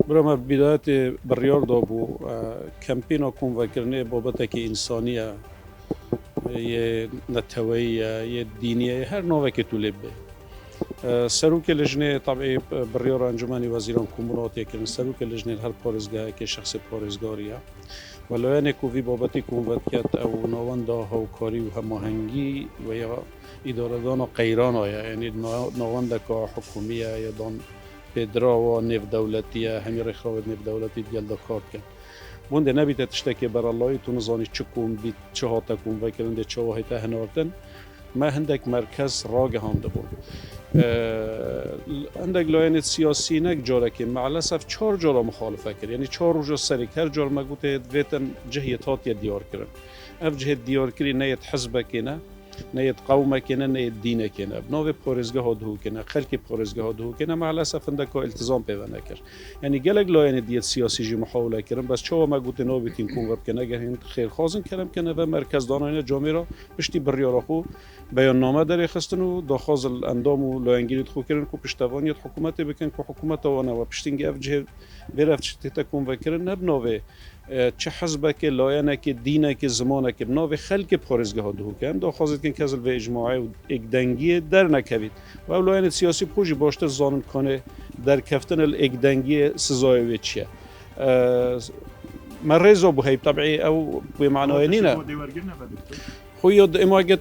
برام بداية بريار دابو كامبينا كون وكرني بابتك إنسانية يه نتوية يه دينية هر نوع كتولب سروك لجنة طبعي بريار أنجماني وزيران كومونات يكرن سروك لجنة هر بارزگاه كشخص بارزگارية ولو يعني كوفي بابتي كون وكت أو نواندا هاوكاري وهماهنگي ويا إدارة دانا قيرانا يعني نواندا كحكومية يدان پدرا و نف دولتیه همی رخواد نف دولتی دیل دکار کن. بونده نبیت تشتکی بر اللهی تو نزانی چکون بی چه ها تکون و کرنده چه واهی تهناردن ما هندک مرکز راگ هانده بود. هندک لاین سیاسی نک جاره که معلسف 4 جاره مخالفه کرد یعنی 4 روز سری هر جار ما گوته ویتن جهیت هات دیار کردن. اف جهت دیار کردی نیت حزب کنه. نيت قومة كنا نيت دينة كنا بنوع بورزجه هدوه كنا خلك بورزجه هدوه كنا مع الأسف عندك التزام بينكر يعني جالك لا يعني ديت سياسي جي محاولة كرم بس شو ما قلت نوبي تنكون قبل كنا جهين خير خازن كلام كنا في مركز داناينا جاميرا بشتي بريارخو بيان نامه داري خستنو داخاز الأندام ولا إنجيل تخو كرن كو بشتوانية حكومة بكن كو حكومة وانا وبشتينجي أفجه برفت تكون فكرن نبنوه چه حزبك لاینك دینك زمانك بناو خلق پارزگاه هدوه کن دا خواست کن کزل و اجماعی و اگدنگی در نکوید و لاین سیاسی پوشی باشتر زانن کنه در کفتن الاگدنگی سزای و چیه من رزا بو هیب طبعی او بمعنای نینه خوی اما اگه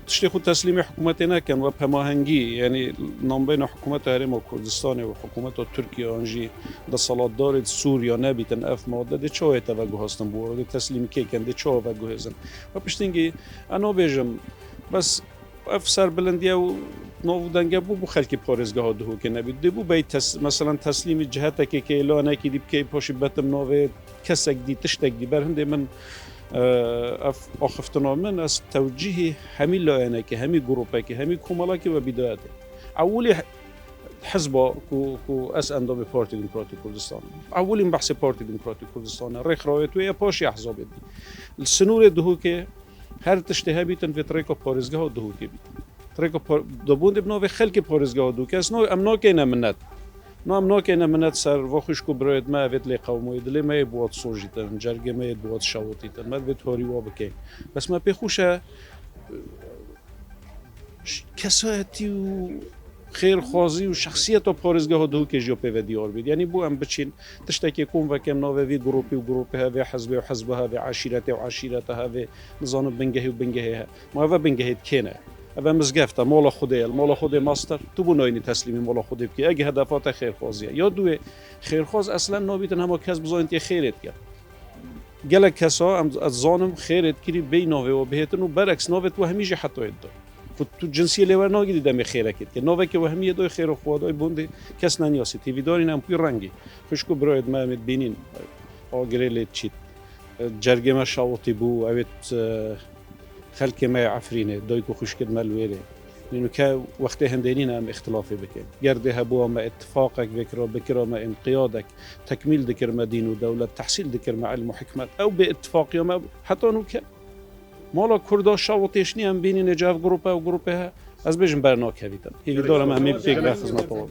تشتی خود تسلیم حکومت نکن و پماهنگی یعنی نامبین حکومت هرم کردستان و حکومت ترکیه آنجی در سالادار سوریا نبیتن اف ماده ده چه توجه هستن بورد تسلیم کی کن ده چه توجه هستن و پشتینگی انا بیشم بس اف سر بلندی و نو دنگه بو خلکی پارزگاه دهو که نبید ده بو بیت مثلا تسلیم جهت که اعلان کی دی کی پاشی بتم نو کسک دی تشتک دی برهنده من أخفتنا من از توجيه همي لاينك همي جروبك همي كمالك وبدايته أولي حزب كو أس أندام بارتي ديمقراطي كردستان أولي بحث بارتي ديمقراطي كردستان ريخ رايت ويا باشي أحزاب دي السنور دهوكي هر تشتهي بيتن في طريقة بارزجاه دهوكي بيت طريقة دبوند بنو خلق بارزجاه دهوكي أسنو أمناكينا منات نام ناکن منت سر وخش کو برایت ما وید لی قومی دلی ما بود سوژیتن جرگ ما بود شاوتیتن ما وید هاری و بکی بس ما بخوشه کساتی و خیر خوازی و شخصیت و پارزگاه دو که جو په دیار بید یعنی بو ام بچین تشتکی کوم و کم ناوی وی گروپی و گروپها و حزب و حزبها و عشیرت و عشیرتها و نظام بنگهی و بنگهیها ما و بنگهیت کنه أبا مزجفته مال خدای المال خدای ماستر تو بناینی تسلیمی مال خدای بکی اگه هدفات خیرخوازیه یا دوی خیرخواز اصلا نابیتن همه کس بزاینت یه خیرت کرد گله کسا از زانم خیرت کری بی ناوه و بهتن و برعکس ناوت و همیشه حتی اددا تو جنسی لیور ناگیدی دم خیره کرد که ناوه که و همیه دوی خیر و خوادای بونده کس ننیاسی تیوی دارین هم پی رنگی خوشکو براید ما امید بینین آگره لید چید جرگه ما شاوتی بو اوید خلق ما عفرینه دایکو خوشکد ملویره لأنه كا وقت هندينين أم اختلافي بكين جردها بوا ما اتفاقك بكرة ما انقيادك تكميل ذكر ما دين ودولة تحصيل ذكر مع علم وحكمة أو باتفاق يوم حتى أنو كا مالا كردا شاوتيشني أم بيني نجاف جروبها وجروبها از بيجن برناك هبيتن هي دولة ما ميبتيك بخزمة طوال